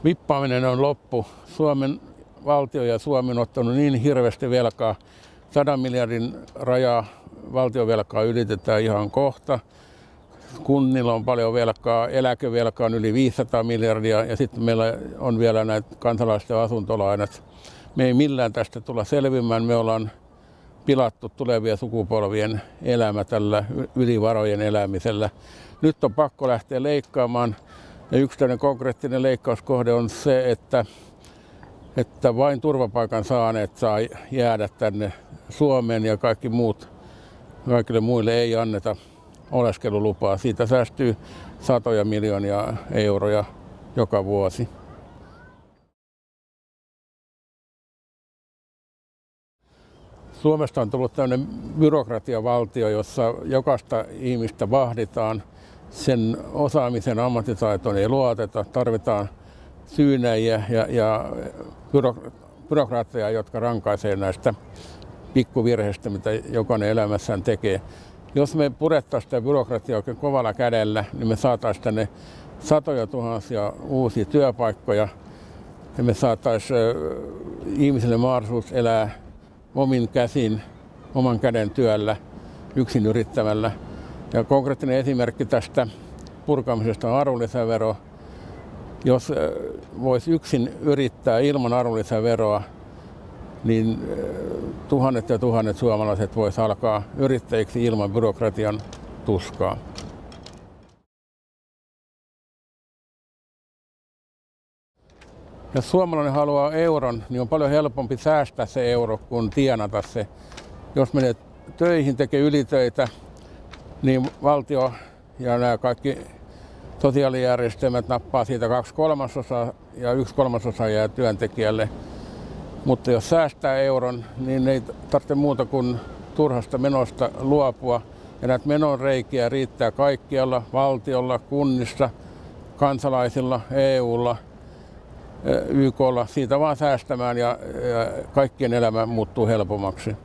Vippaaminen on loppu. Suomen valtio ja Suomi on ottanut niin hirveästi velkaa. 100 miljardin rajaa valtionvelkaa ylitetään ihan kohta. Kunnilla on paljon velkaa, eläkevelkaa on yli 500 miljardia ja sitten meillä on vielä näitä kansalaisten asuntolainat. Me ei millään tästä tulla selvimään. Me ollaan pilattu tulevien sukupolvien elämä tällä ylivarojen elämisellä. Nyt on pakko lähteä leikkaamaan. Ja yksi tämmöinen konkreettinen leikkauskohde on se, että vain turvapaikan saaneet saa jäädä tänne Suomeen ja kaikille muille ei anneta oleskelulupaa. Siitä säästyy satoja miljoonia euroja joka vuosi. Suomesta on tullut tämmöinen byrokratiavaltio, jossa jokaista ihmistä vahditaan. Sen osaamisen ammattitaitoon ei luoteta. Tarvitaan syynäjiä ja byrokraatteja, jotka rankaisee näistä pikkuvirheistä, mitä jokainen elämässään tekee. Jos me purettaisiin sitä byrokratiaa oikein kovalla kädellä, niin me saataisiin tänne satoja tuhansia uusia työpaikkoja ja me saataisiin ihmisille mahdollisuus elää omin käsin, oman käden työllä, yksin yrittämällä. Ja konkreettinen esimerkki tästä purkamisesta on arvonlisävero. Jos voisi yksin yrittää ilman arvonlisäveroa, niin tuhannet ja tuhannet suomalaiset voisi alkaa yrittäjiksi ilman byrokratian tuskaa. Jos suomalainen haluaa euron, niin on paljon helpompi säästää se euro kuin tienata se. Jos menee töihin, tekee ylitöitä, niin valtio ja nämä kaikki sosiaalijärjestelmät nappaa siitä 2/3 ja 1/3 jää työntekijälle. Mutta jos säästää euron, niin ei tarvitse muuta kuin turhasta menosta luopua. Ja näitä menonreikiä riittää kaikkialla, valtiolla, kunnissa, kansalaisilla, EUlla, YKlla. Siitä vaan säästämään ja kaikkien elämä muuttuu helpommaksi.